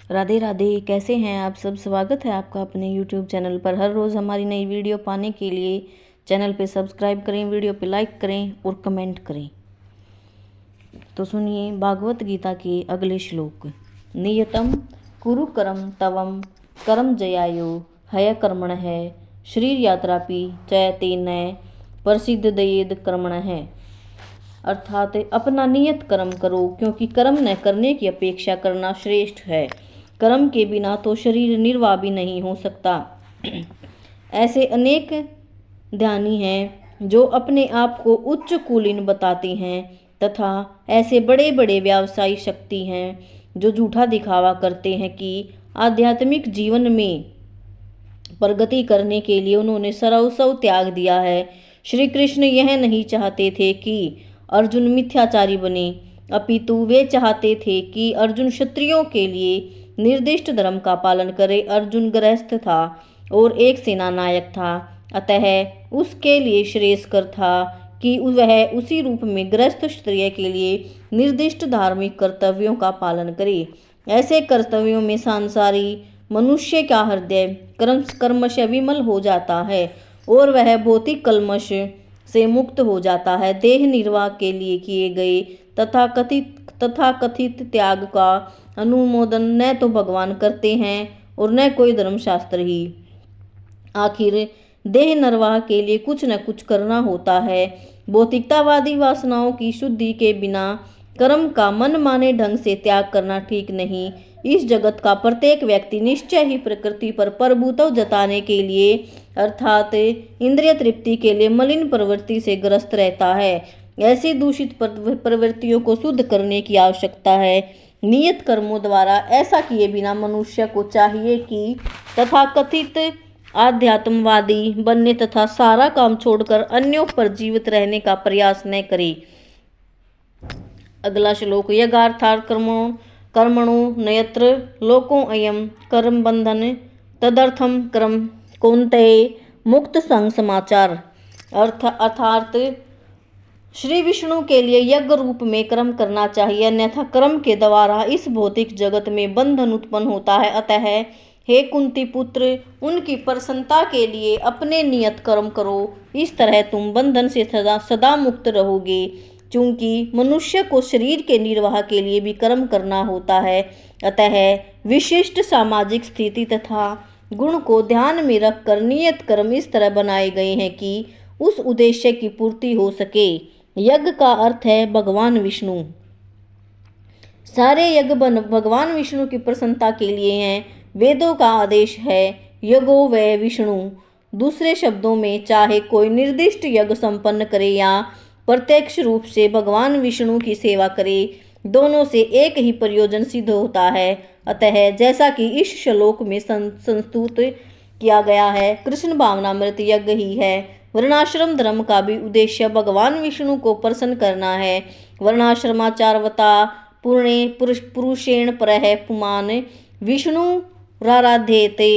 राधे राधे। कैसे हैं आप सब? स्वागत है आपका अपने YouTube चैनल पर। हर रोज़ हमारी नई वीडियो पाने के लिए चैनल पे सब्सक्राइब करें, वीडियो पे लाइक करें और कमेंट करें। तो सुनिए भागवत गीता के अगले श्लोक। नियतम कुरु कर्म तवम कर्म जयायो हय कर्मण है शरीर यात्रापि चयतेन प्रसिद्ध दयेद कर्मण है। अर्थात अपना नियत कर्म करो, क्योंकि कर्म न करने की अपेक्षा करना श्रेष्ठ है। कर्म के बिना तो शरीर निर्वाह भी नहीं हो सकता। ऐसे अनेक ध्यानी हैं जो अपने आप को उच्च कुलीन बताते हैं, तथा ऐसे बड़े बड़े व्यवसायी शक्ति हैं जो झूठा दिखावा करते हैं कि आध्यात्मिक जीवन में प्रगति करने के लिए उन्होंने सर्वस्व त्याग दिया है। श्री कृष्ण यह नहीं चाहते थे कि अर्जुन मिथ्याचारी बने, अपितु वे चाहते थे कि अर्जुन क्षत्रियों के लिए निर्दिष्ट धर्म का पालन करे। अर्जुन गृहस्थ था और एक सेना नायक था, अतः उसके लिए श्रेयस्कर था कि वह उसी रूप में गृहस्थ क्षत्रिय के लिए निर्दिष्ट धार्मिक कर्तव्यों का पालन करे। ऐसे कर्तव्यों में सांसारी मनुष्य का हृदय कर्मश विमल हो जाता है और वह भौतिक कल्मश से मुक्त हो जाता है। देह निर्वाह के लिए किए गए तथाकथित त्याग का अनुमोदन न तो भगवान करते हैं और न कोई धर्मशास्त्र ही। आखिर देह निर्वाह के लिए कुछ न कुछ करना होता है। भौतिकतावादी वासनाओं की शुद्धि के बिना कर्म का मन माने ढंग से त्याग करना ठीक नहीं। इस जगत का प्रत्येक व्यक्ति निश्चय ही प्रकृति पर प्रभुत्व जताने के लिए अर्थात इंद्रिय तृप्ति के लिए मलिन प्रवृत्ति से ग्रस्त रहता है। ऐसी दूषित प्रवृत्तियों को शुद्ध करने की आवश्यकता है। नियत कर्मों द्वारा ऐसा किए बिना मनुष्य को चाहिए कि तथाकथित आध्यात्मवादी बनने तथा सारा काम छोड़कर अन्यों पर जीवित रहने का प्रयास न करे। अगला श्लोक। यज्ञार्थात् कर्मणो नयत्र लोको अयम कर्म बंधन तदर्थम कर्म कौन्तेय मुक्त संग समाचार। अर्थात श्री विष्णु के लिए यज्ञ रूप में कर्म करना चाहिए, अन्यथा कर्म के द्वारा इस भौतिक जगत में बंधन उत्पन्न होता है। अतः हे कुंती पुत्र, उनकी प्रसन्नता के लिए अपने नियत कर्म करो। इस तरह तुम बंधन से सदा मुक्त रहोगे। चूंकि मनुष्य को शरीर के निर्वाह के लिए भी कर्म करना होता है, अतः विशिष्ट सामाजिक स्थिति तथा गुण को ध्यान में रखकर नियत कर्म इस तरह बनाए गए हैं कि उस उद्देश्य की पूर्ति हो सके। यज्ञ का अर्थ है भगवान विष्णु। सारे यज्ञ भगवान विष्णु की प्रसन्नता के लिए हैं। वेदों का आदेश है यज्ञो वै विष्णु। दूसरे शब्दों में, चाहे कोई निर्दिष्ट यज्ञ संपन्न करे या प्रत्यक्ष रूप से भगवान विष्णु की सेवा करे, दोनों से एक ही प्रयोजन सिद्ध होता है। अतः जैसा कि इस श्लोक में संस्तुत किया गया है, कृष्ण भावनामृत यज्ञ ही है। वर्णाश्रम धर्म का भी उद्देश्य भगवान विष्णु को प्रसन्न करना है। वर्णाश्रमाचारवता पूर्णे पुरुषेण परः पुमान विष्णु राराध्यते।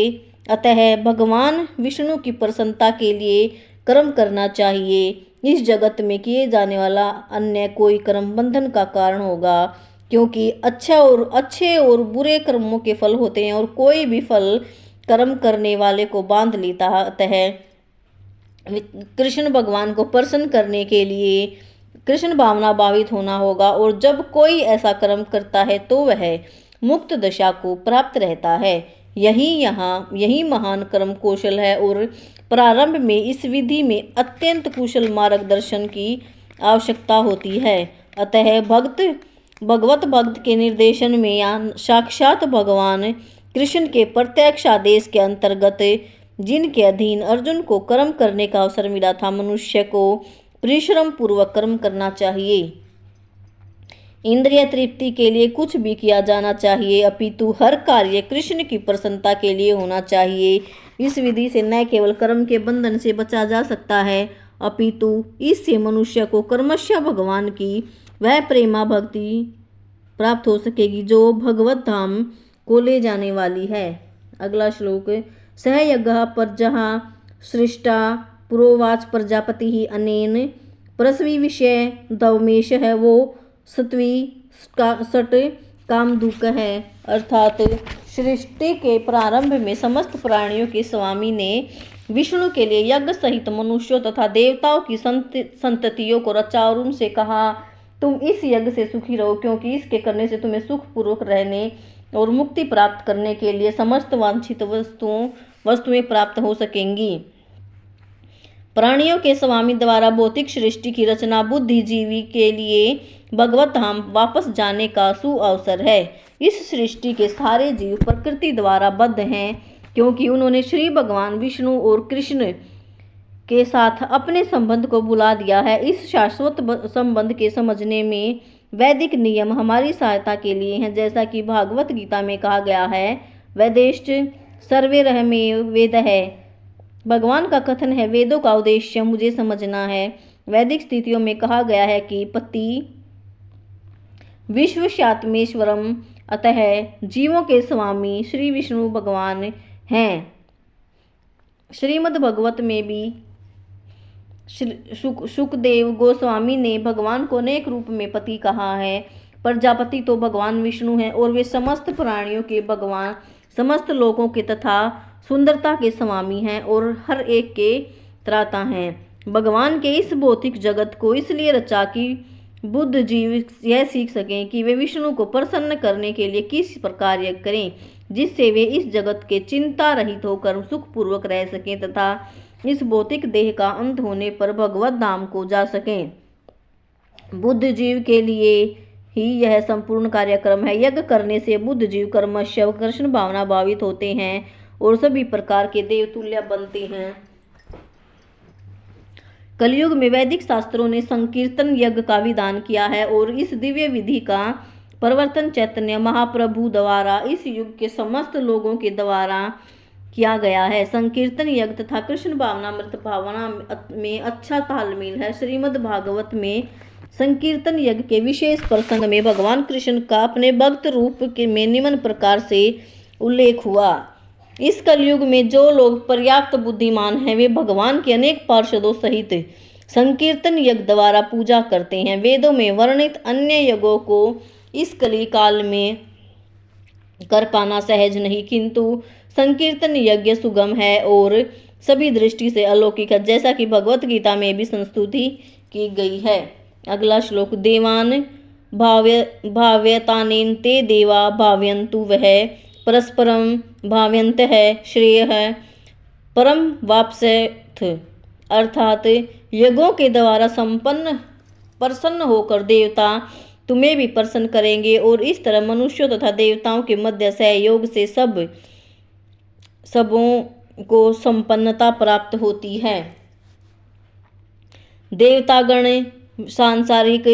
अतः भगवान विष्णु की प्रसन्नता के लिए कर्म करना चाहिए। इस जगत में किए जाने वाला अन्य कोई कर्म बंधन का कारण होगा, क्योंकि अच्छे और बुरे कर्मों के फल होते हैं और कोई भी फल कर्म करने वाले को बांध लेता है। अतः कृष्ण भगवान को प्रसन्न करने के लिए कृष्ण भावना भावित होना होगा, और जब कोई ऐसा कर्म करता है तो वह मुक्त दशा को प्राप्त रहता है। यही महान कर्म कौशल है, और प्रारंभ में इस विधि में अत्यंत कुशल मार्गदर्शन की आवश्यकता होती है। अतः भगवत भक्त के निर्देशन में या साक्षात भगवान कृष्ण के प्रत्यक्ष आदेश के अंतर्गत जिनके अधीन अर्जुन को कर्म करने का अवसर मिला था, मनुष्य को परिश्रम पूर्वक कर्म करना चाहिए। इंद्रिय तृप्ति के लिए कुछ भी किया जाना चाहिए, अपितु हर कार्य कृष्ण की प्रसन्नता के लिए होना चाहिए। इस विधि से न केवल कर्म के बंधन से बचा जा सकता है, अपितु इससे मनुष्य को कर्मशः भगवान की वह प्रेमा भक्ति प्राप्त हो सकेगी जो भगवत धाम को ले जाने वाली है। अगला श्लोक। सह यज्ञः पर्जः सृष्टा पुरोवाच प्रजापति ही अनेन प्रसवी विषय दवमेश है वो सत्वी सट कामधुक है। अर्थात सृष्टि के प्रारंभ में समस्त प्राणियों के स्वामी ने विष्णु के लिए यज्ञ सहित मनुष्यों तथा देवताओं की संततियों को रचा और उनसे कहा, तुम इस यज्ञ से सुखी रहो, क्योंकि इसके करने से तुम्हें सुख पूर्वक रहने और मुक्ति प्राप्त करने के लिए समस्त वांछित वस्तुएं प्राप्त हो सकेंगी। प्राणियों के स्वामी द्वारा भौतिक सृष्टि की रचना बुद्धिजीवी के लिए भगवत धाम वापस जाने का सुअवसर है। इस सृष्टि के सारे जीव प्रकृति द्वारा बद्ध हैं, क्योंकि उन्होंने श्री भगवान विष्णु और कृष्ण के साथ अपने संबंध को भुला दिया है। इस शाश्वत संबंध के समझने में वैदिक नियम हमारी सहायता के लिए हैं। जैसा कि भागवत गीता में कहा गया है, वेदेश्च सर्वे रहमेव वेद है। भगवान का कथन है, वेदों का उद्देश्य मुझे समझना है। वैदिक स्थितियों में कहा गया है कि पति विश्वशात्मेश्वरम, अतः जीवों के स्वामी श्री विष्णु भगवान हैं। श्रीमद् भगवत में भी शुकदेव गोस्वामी ने भगवान को अनेक रूप में पति कहा है। प्रजापति तो भगवान विष्णु हैं और वे समस्त प्राणियों के भगवान, समस्त लोगों के तथा सुंदरता के स्वामी हैं और हर एक के त्राता हैं। भगवान के इस भौतिक जगत को इसलिए रचा कि बुद्ध जीव यह सीख सकें कि वे विष्णु को प्रसन्न करने के लिए किस प्रकार यज्ञ करें, जिससे वे इस जगत के चिंता रहित होकर सुखपूर्वक रह सकें तथा इस भौतिक देह का अंत होने पर भगवत धाम को जा सकें। बुद्ध जीव के लिए ही यह संपूर्ण कार्यक्रम है। यज्ञ करने से बुद्ध जीव कर्मशः कृष्ण भावना भावित होते हैं और सभी प्रकार के देवतुल्य बनते हैं। कलयुग में वैदिक शास्त्रों ने संकीर्तन यज्ञ का विधान किया है और इस दिव्य विधि का प्रवर्तन चैतन्य महाप्रभु द्वारा इस युग के समस्त लोगों के द्वारा किया गया है। संकीर्तन यज्ञ तथा कृष्ण भावनामृत भावना में अच्छा तालमेल है। श्रीमद् भागवत में संकीर्तन यज्ञ के विशेष प्रसंग में भगवान कृष्ण का अपने भक्त रूप के में निम्न प्रकार से उल्लेख हुआ। इस कलयुग में जो लोग पर्याप्त बुद्धिमान हैं, वे भगवान के अनेक पार्षदों सहित संकीर्तन यज्ञ द्वारा पूजा करते हैं। वेदों में वर्णित अन्य यज्ञों को इस कली काल में कर पाना सहज नहीं, किंतु संकीर्तन यज्ञ सुगम है और सभी दृष्टि से अलौकिक है, जैसा कि भगवत गीता में भी संस्तुति की गई है। अगला श्लोक, देवान भाव्यतानेन ते देवा भाव्यन्तु वह परस्परम भाव्यन्तः श्रेयः परम वाप्स्यथ। अर्थात यज्ञों के द्वारा प्रसन्न होकर देवता तुम्हें भी प्रसन्न करेंगे और इस तरह मनुष्यों तथा देवताओं के मध्य सहयोग से सबों को संपन्नता प्राप्त होती है। देवतागण सांसारिक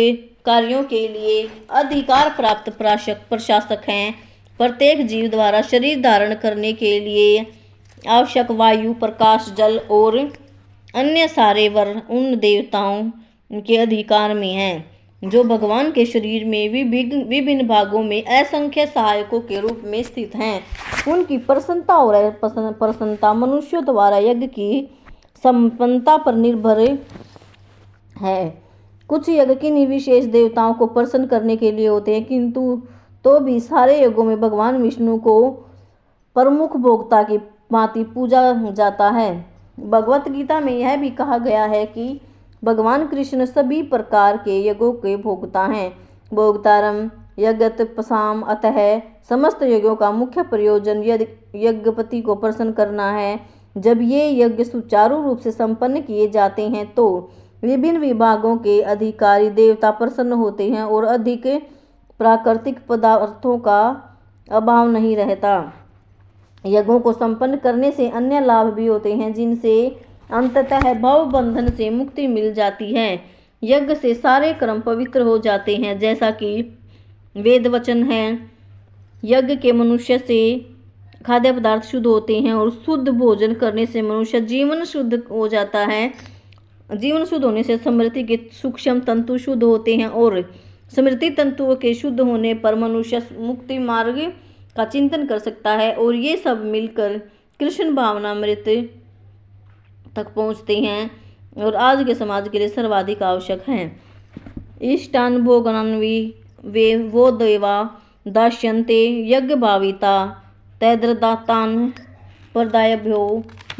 कार्यों के लिए अधिकार प्राप्त प्रशासक हैं। प्रत्येक जीव द्वारा शरीर धारण करने के लिए आवश्यक वायु, प्रकाश, जल और अन्य सारे वर उन देवताओं के अधिकार में हैं जो भगवान के शरीर में विभिन्न भागों में असंख्य सहायकों के रूप में स्थित हैं। उनकी प्रसन्नता और प्रसन्नता मनुष्यों द्वारा यज्ञ की संपन्नता पर निर्भर है। कुछ यज्ञ किन्हीं विशेष देवताओं को प्रसन्न करने के लिए होते हैं, किंतु तो भी सारे यज्ञों में भगवान विष्णु को प्रमुख भोक्ता की भांति पूजा जाता है। भगवत गीता में यह भी कहा गया है कि भगवान कृष्ण सभी प्रकार के यज्ञों के भोक्ता हैं। भोक्तारम यज्ञत पसाम, अतः समस्त यज्ञों का मुख्य प्रयोजन यज्ञपति को प्रसन्न करना है। जब ये यज्ञ सुचारू रूप से संपन्न किए जाते हैं तो विभिन्न विभागों के अधिकारी देवता प्रसन्न होते हैं और अधिक प्राकृतिक पदार्थों का अभाव नहीं रहता। यज्ञों को संपन्न करने से अन्य लाभ भी होते हैं, जिनसे अंततः भव बंधन से मुक्ति मिल जाती है। यज्ञ से सारे कर्म पवित्र हो जाते हैं, जैसा कि वेद वचन है। यज्ञ के मनुष्य से खाद्य पदार्थ शुद्ध होते हैं और शुद्ध भोजन करने से मनुष्य जीवन शुद्ध हो जाता है। जीवन शुद्ध होने से स्मृति के सूक्ष्म तंतु शुद्ध होते हैं और स्मृति तंतुओं के शुद्ध होने पर मनुष्य मुक्ति मार्ग का चिंतन कर सकता है और ये सब मिलकर कृष्ण भावनामृत तक पहुँचते हैं और आज के समाज के लिए सर्वाधिक आवश्यक हैं। इष्टान भोगान्वी वे वो देवा दास्यन्ते यज्ञ भाविता तैद्रदातान् प्रदायभ्यो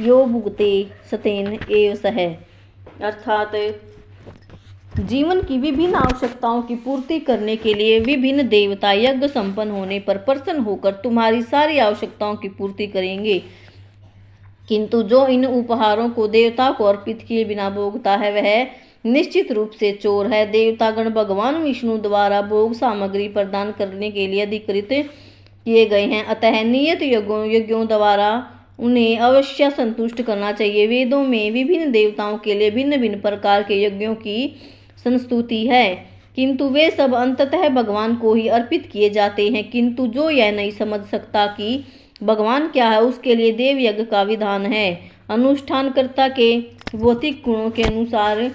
यो भुगते सतेन एव सह। अर्थात जीवन की विभिन्न आवश्यकताओं की पूर्ति करने के लिए विभिन्न देवता यज्ञ संपन्न होने पर प्रसन्न होकर तुम्हारी सारी आवश्यकताओं की पूर्ति करेंगे, किंतु जो इन उपहारों को देवता को अर्पित किए बिना भोगता है वह निश्चित रूप से चोर है। देवतागण भगवान विष्णु द्वारा भोग सामग्री प्रदान करने के लिए अधिकृत किए गए हैं, अतः नियत यज्ञों द्वारा उन्हें अवश्य संतुष्ट करना चाहिए। वेदों में विभिन्न देवताओं के लिए भिन्न भिन्न प्रकार के यज्ञों की संस्तुति है, किंतु वे सब अंततः भगवान को ही अर्पित किए जाते हैं। किंतु जो यह नहीं समझ सकता कि भगवान क्या है, उसके लिए देव यज्ञ का विधान है। अनुष्ठानकर्ता के भौतिक गुणों के अनुसार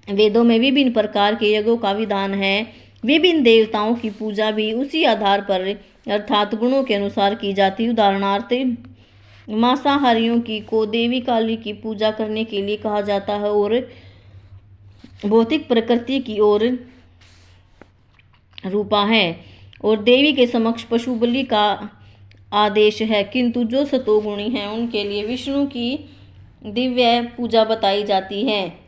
वेदों में विभिन्न प्रकार के यज्ञों का विधान है। विभिन्न देवताओं की पूजा भी उसी आधार पर अर्थात गुणों के अनुसार की जाती। उदाहरणार्थ मांसाहारियों को देवी काली की पूजा करने के लिए कहा जाता है और भौतिक प्रकृति की ओर रूपा है, और देवी के समक्ष पशु बलि का आदेश है। किंतु जो सतोगुणी हैं उनके लिए विष्णु की दिव्य पूजा बताई जाती है।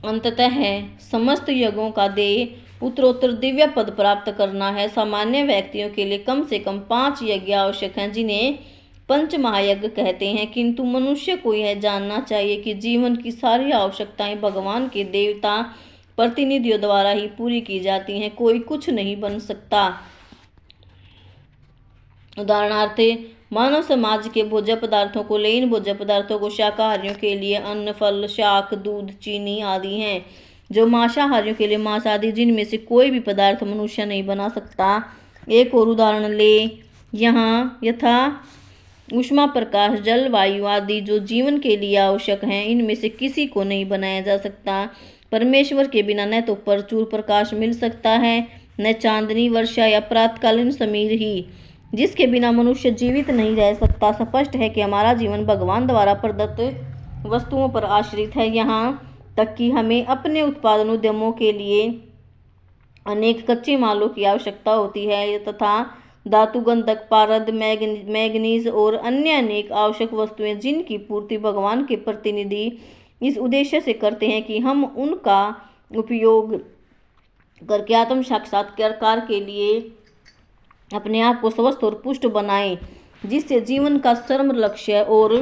अंततः समस्त यज्ञों का ध्येय उत्तरोत्तर दिव्य पद प्राप्त करना है। सामान्य व्यक्तियों के लिए कम से कम 5 यज्ञ आवश्यक हैं, जिन्हें पंच महायज्ञ कहते हैं, किंतु मनुष्य को यह जानना चाहिए कि जीवन की सारी आवश्यकताएं भगवान के देवता प्रतिनिधियों द्वारा ही पूरी की जाती हैं, कोई कुछ नहीं बन सकता। उदाहरणार्थ मानव समाज के भोज्य पदार्थों को ले, इन भोज्य पदार्थों को शाकाहारियों के लिए अन्न, फल, शाक, दूध, चीनी आदि हैं, जो मांसाहारियों के लिए मांस आदि, जिनमें से कोई भी पदार्थ मनुष्य नहीं बना सकता। एक और उदाहरण ले, यहाँ यथा ऊष्मा, प्रकाश, जल, वायु आदि जो जीवन के लिए आवश्यक हैं, इनमें से किसी को नहीं बनाया जा सकता। परमेश्वर के बिना न तो प्रचुर प्रकाश मिल सकता है, न चांदनी, वर्षा या प्रातकालीन समीर ही, जिसके बिना मनुष्य जीवित नहीं रह सकता। स्पष्ट है कि हमारा जीवन भगवान द्वारा प्रदत्त वस्तुओं पर आश्रित है, यहाँ तक कि हमें अपने उत्पादन उद्यमों के लिए अनेक कच्चे मालों की आवश्यकता होती है तथा धातु, गंधक, पारद, मैग्नीज और अन्य अनेक आवश्यक वस्तुएं, जिनकी पूर्ति भगवान के प्रतिनिधि इस उद्देश्य से करते हैं कि हम उनका उपयोग करके आत्म साक्षात्कार के लिए अपने आप को स्वस्थ और पुष्ट बनाएं, जिससे जीवन का चरम लक्ष्य और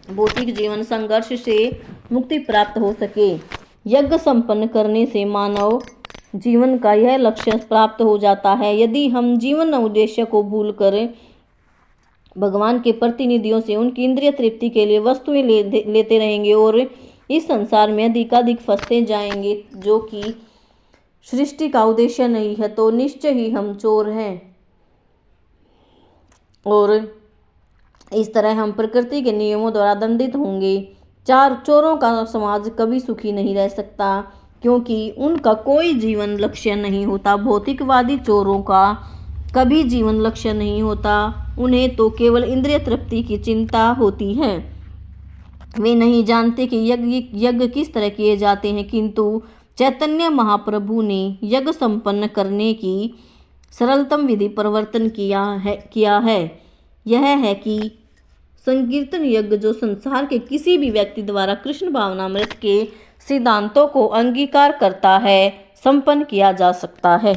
भौतिक जीवन संघर्ष से मुक्ति प्राप्त हो सके। यज्ञ संपन्न करने से मानव जीवन का यह लक्ष्य प्राप्त हो जाता है। यदि हम जीवन उद्देश्य को भूलकर भगवान के प्रतिनिधियों से उनकी इंद्रिय तृप्ति के लिए वस्तुएं लेते रहेंगे और इस संसार में अधिकाधिक फंसते जाएंगे, जो कि सृष्टि का उद्देश्य नहीं है, तो निश्चय ही हम चोर हैं और इस तरह हम प्रकृति के नियमों द्वारा दंडित होंगे। चोरों का समाज कभी सुखी नहीं रह सकता, क्योंकि उनका कोई जीवन लक्ष्य नहीं होता। भौतिकवादी चोरों का कभी जीवन लक्ष्य नहीं होता, उन्हें तो केवल इंद्रिय तृप्ति की चिंता होती है। वे नहीं जानते कि यज्ञ किस तरह किए जाते हैं, किंतु चैतन्य महाप्रभु ने यज्ञ संपन्न करने की सरलतम विधि प्रवर्तन किया है। यह है कि संकीर्तन यज्ञ, जो संसार के किसी भी व्यक्ति द्वारा कृष्ण भावनामृत के सिद्धांतों को अंगीकार करता है, संपन्न किया जा सकता है।